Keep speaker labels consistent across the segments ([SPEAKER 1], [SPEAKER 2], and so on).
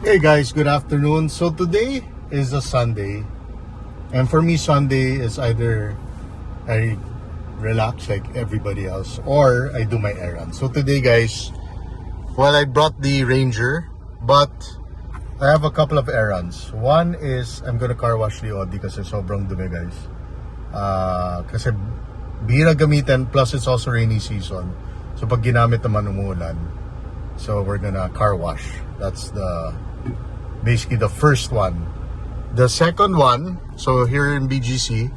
[SPEAKER 1] Hey guys, good afternoon. So today is a Sunday, and for me Sunday is either I relax like everybody else or I do my errands. So today guys, well, I brought the Ranger, but I have a couple of errands. One is I'm gonna car wash the Audi kasi sobrang dumi guys. Kasi bihira gamitin, plus it's also rainy season. So pag ginamit naman umuulan, so we're gonna car wash. That's basically the first one. The second one, so here in BGC,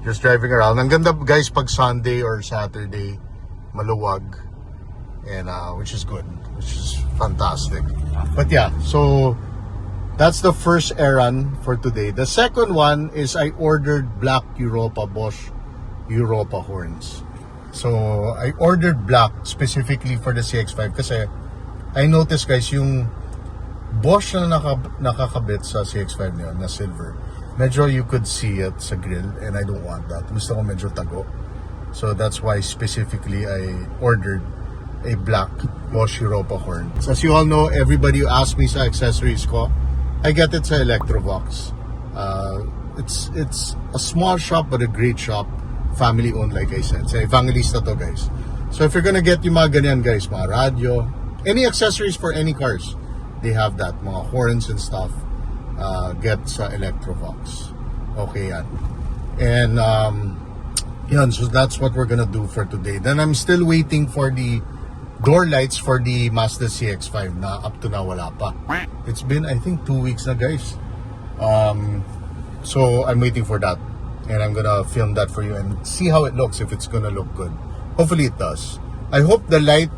[SPEAKER 1] just driving around. Ang ganda guys pag Sunday or Saturday, maluwag, and which is good, which is fantastic. But yeah, so that's the first errand for today. The second one is I ordered black Europa Bosch Europa horns. So I ordered black specifically for the CX-5 kasi I noticed guys yung Bosch na nakakabit sa CX-5 niya na silver, medyo you could see it sa grill, and I don't want that. Gusto ko medyo tago. So that's why specifically I ordered a black Bosch Europa horn. So as you all know, everybody who asks me sa accessories ko, I get it sa Electrovox. It's a small shop but a great shop, family owned like I said. Sa Evangelista to guys. So if you're gonna get yung mga ganyan guys, mga radio, any accessories for any cars, they have that, mga horns and stuff, get sa Electrovox. Okay yan. And yan, so that's what we're gonna do for today. Then I'm still waiting for the door lights for the Mazda CX-5 na up to now wala pa. It's been I think 2 weeks na guys. So I'm waiting for that, and I'm gonna film that for you and see how it looks, if it's gonna look good. Hopefully it does. I hope the light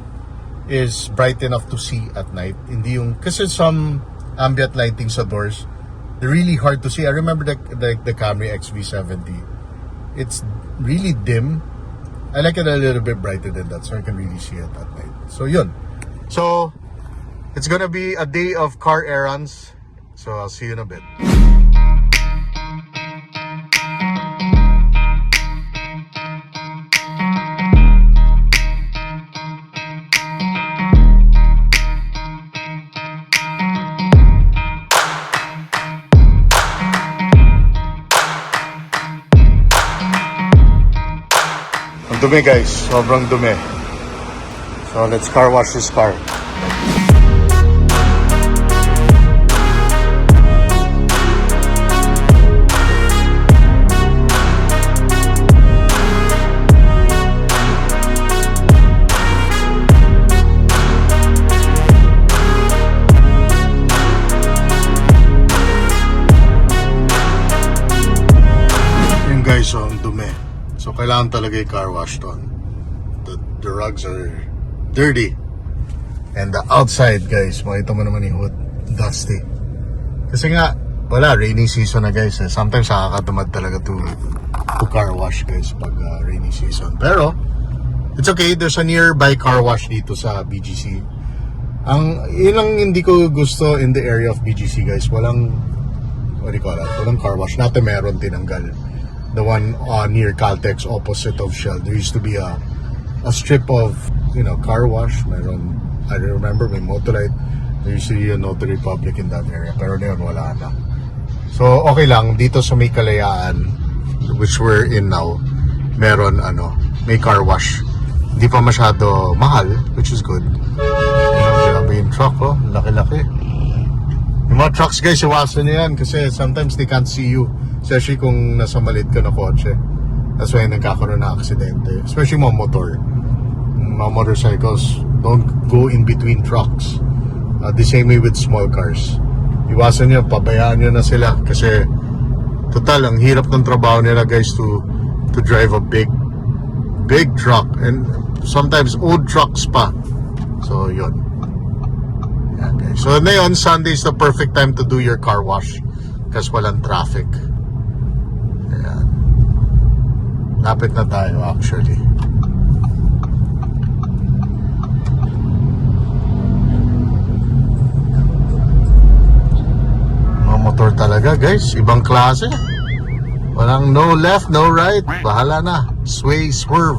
[SPEAKER 1] is bright enough to see at night. Hindi yung, kasi some ambient lighting sa doors, they're really hard to see. I remember the Camry XV70. It's really dim. I like it a little bit brighter than that so I can really see it at night. So yun. So it's gonna be a day of car errands. So I'll see you in a bit. Dumi guys, sobrang dumi. So let's car wash this car. Yung guys, so ang dumi. So kailangan talaga i-car wash to. The rugs are dirty. And the outside guys, makita mo naman yung hood, dusty. Kasi nga, wala, rainy season na guys. Sometimes nakakatamad talaga to car wash guys pag rainy season. Pero, it's okay, there's a nearby car wash dito sa BGC. Yun ang hindi ko gusto in the area of BGC guys. Walang, what do you call that? Walang car wash. Natin meron tinanggal. The one near Caltex, opposite of Shell, there used to be a strip of, car wash. Meron, I remember, may Motolite. There used to be a Notary Public in that area. Pero ngayon, wala na. So, okay lang. Dito sa may Kalayaan, which we're in now, meron, may car wash. Hindi pa masyado mahal, which is good. Grabe yung truck, oh. Laki-laki. Yung mga trucks, guys, iwasan nyo yan kasi sometimes they can't see you. Especially kung nasa maliit ka na kotse. That's why nagkakaroon na aksidente. Especially mga motor. Mga motorcycles, don't go in between trucks. The same way with small cars. Iwasan nyo, pabayaan nyo na sila. Kasi, total, ang hirap ng trabaho nila guys to drive a big truck. And sometimes old trucks pa. So, yun. Yeah, guys. So, ngayon, Sunday is the perfect time to do your car wash. Kasi walang traffic. Ayan. Lapit na tayo actually. Mga motor talaga guys, ibang klase. Walang no left, no right. Bahala na. Sway, swerve.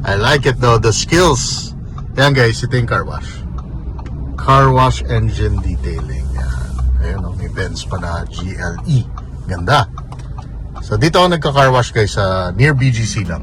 [SPEAKER 1] I like it though, the skills. Yan guys, ito yung car wash. car wash engine detailing. Yan. Ayun, oh, may Benz pa na GLE. Ganda. So dito ako nagka-car wash guys sa near BGC lang.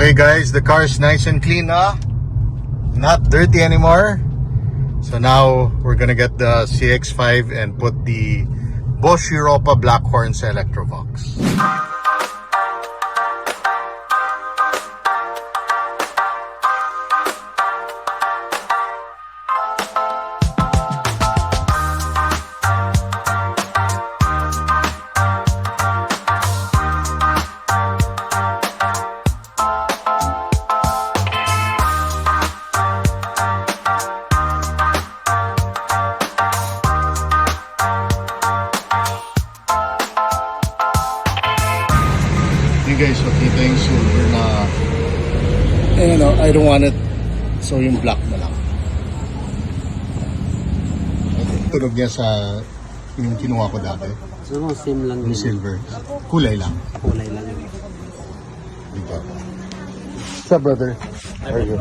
[SPEAKER 1] Okay guys, the car is nice and clean now. Not dirty anymore. So now we're gonna get the CX-5 and put the Bosch Europa Black Horn sa Electrovox. Guys, so kita yung silver na I don't want it, so yung black na lang. Okay. Tunog niya sa yung kinuha ko dati,
[SPEAKER 2] So, same lang
[SPEAKER 1] yung
[SPEAKER 2] din.
[SPEAKER 1] silver, kulay lang
[SPEAKER 2] Kulay lang yun.
[SPEAKER 1] dito. What's up brother? How are you?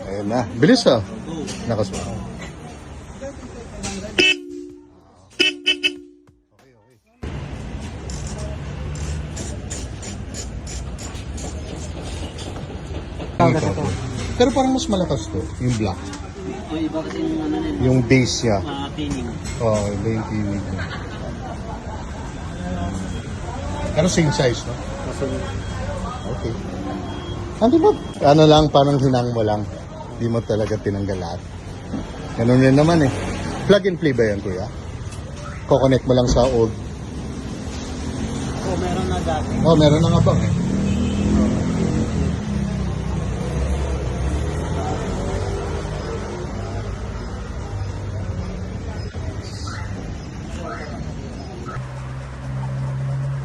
[SPEAKER 1] Ayun na, bilis nakaswa. Pero parang mas malakas to, yung black.
[SPEAKER 2] O, iba kasi yung ano nila.
[SPEAKER 1] Yung base niya.
[SPEAKER 2] Cleaning.
[SPEAKER 1] Oh, iba yung kiwi niya. Pero same size, no?
[SPEAKER 2] Kasi,
[SPEAKER 1] Okay. Hindi mo, ano lang, parang hinang mo lang. Hindi mo talaga tinanggal lahat. Ganun rin naman eh. Plug and play ba yan, kuya? Ko-connect mo lang sa old.
[SPEAKER 2] meron na dati.
[SPEAKER 1] Oh, meron na nga bang eh.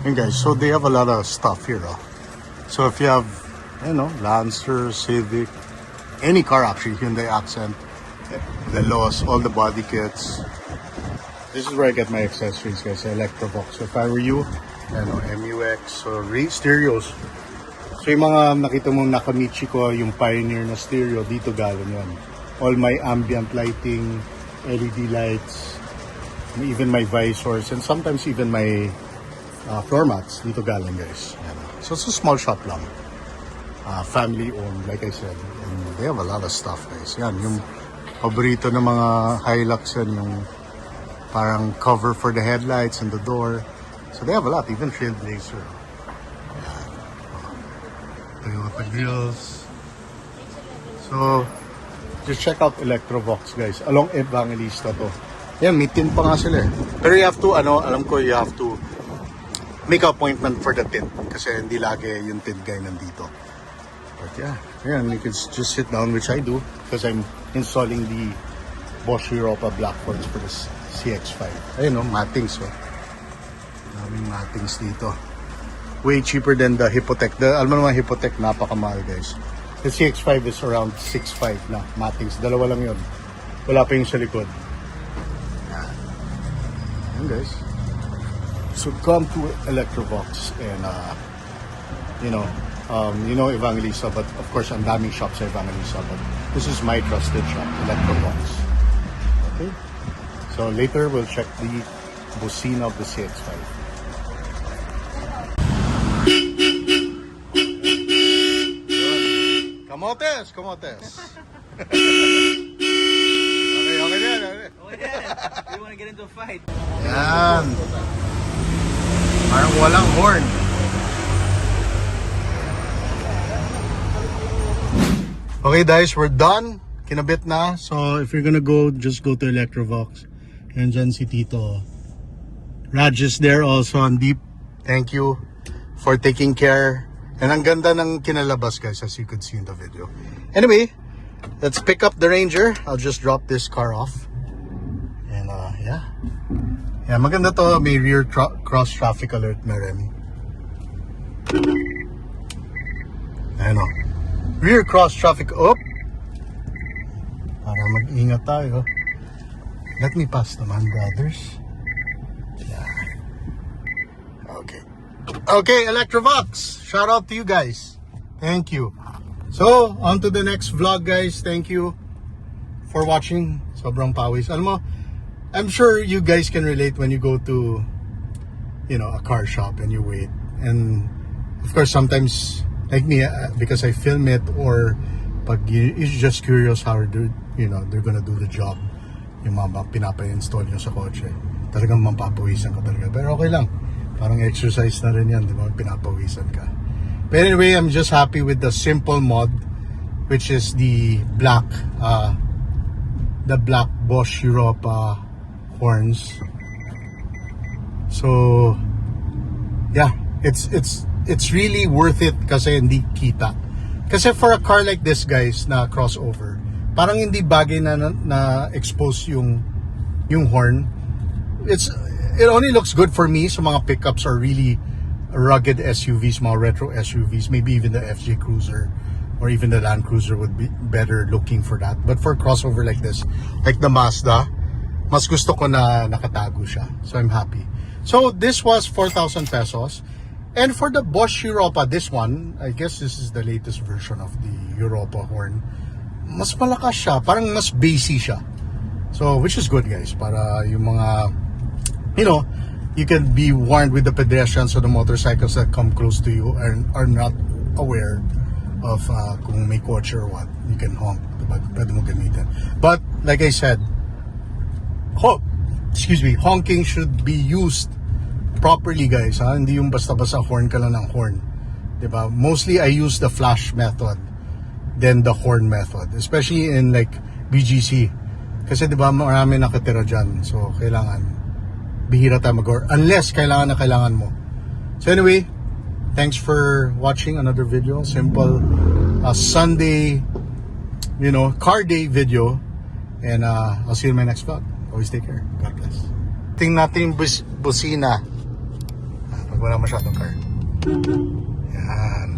[SPEAKER 1] And guys, so they have a lot of stuff here. So if you have, Lancer, Civic, any car actually, Hyundai Accent, the Lowe's, all the body kits. This is where I get my accessories, guys. Electrovox. So if I were you, MUX, so stereos. So yung mga nakita mong Nakamichi ko, yung Pioneer na stereo, dito galing yan. All my ambient lighting, LED lights, even my visors, and sometimes even my floor mats, dito galing guys. Yan. So it's a small shop lang. Family owned, like I said. And they have a lot of stuff guys. Yan, yung paborito ng mga Hilux yan, yung parang cover for the headlights and the door. So they have a lot, even Trailblazer. Yan. Toyota grills. So, just check out Electrovox guys. Along Evangelista to. Yan, may tint pa nga sila eh. Pero you have to, alam ko you have to make an appointment for the tint. Kasi hindi lagi yung tint guy nandito. But yeah, ayan, you can just sit down, which I do. Because I'm installing the Bosch Europa Black Horns for the CX-5. Ayun mattings daming mattings dito. Way cheaper than the Hypotec. Alam mo naman Hypotec, napakamahal guys. The CX-5 is around 6.5 na mattings. Dalawa lang yun. Wala pa yung sa likod. Ayan guys. So come to Electrovox and Evangelista, but of course ang daming shops sa Evangelista, but this is my trusted shop, Electrovox. Okay? So later we'll check the bocina of the CX-5. Kamotes! Okay yan.
[SPEAKER 2] You wanna get into a fight?
[SPEAKER 1] Yan. Parang walang horn. Okay guys, we're done. Kinabit na. So if you're gonna go, just go to Electrovox. Nandyan si Tito. Raj is there also on deep. Thank you for taking care. And ang ganda ng kinalabas guys, as you could see in the video. Anyway, let's pick up the Ranger. I'll just drop this car off. And yeah. Yeah, maganda to. May rear cross traffic alert na rin. Ayan o. Rear cross traffic up. Para mag-ingat tayo. Let me pass naman, brothers. Yeah. Okay. Okay, Electrovox. Shout out to you guys. Thank you. So, on to the next vlog, guys. Thank you for watching. Sobrang pawis. Alam mo, I'm sure you guys can relate when you go to, you know, a car shop and you wait. And of course, sometimes, like me, because I film it, or pag you're just curious how they're gonna do the job. Yung mga pinapa-install nyo sa kotse. Talagang mapapawisan ka talaga. Pero okay lang. Parang exercise na rin yan, di ba? Pinapawisan ka. But anyway, I'm just happy with the simple mod, which is the black Bosch Europa horns. So yeah, it's really worth it kasi hindi kita. Kasi for a car like this guys na crossover, parang hindi bagay na expose yung horn. It only looks good for me so mga pickups or really rugged SUVs, mga retro SUVs, maybe even the FJ Cruiser or even the Land Cruiser would be better looking for that. But for a crossover like this, like the Mazda, mas gusto ko na nakatago siya. So I'm happy. So this was 4,000 pesos. And for the Bosch Europa, this one, I guess this is the latest version of the Europa horn. Mas malakas siya, parang mas bassy siya. So which is good guys, para yung mga, you know, you can be warned with the pedestrians or the motorcycles that come close to you are not aware of kung may kotse or what. You can honk, diba? Pwede mo gamitin. But like I said, honking should be used properly guys, ha? Hindi yung basta-basta horn ka lang ng horn, diba? Mostly I use the flash method than the horn method, especially in like BGC kasi diba marami nakatira dyan, so kailangan bihira tayo mag-horn unless kailangan mo. So anyway, thanks for watching another video, simple Sunday, you know, car day video, and I'll see you in my next vlog. Always take care. God bless. Tingnan natin yung busina pag wala masyadong car. Yan.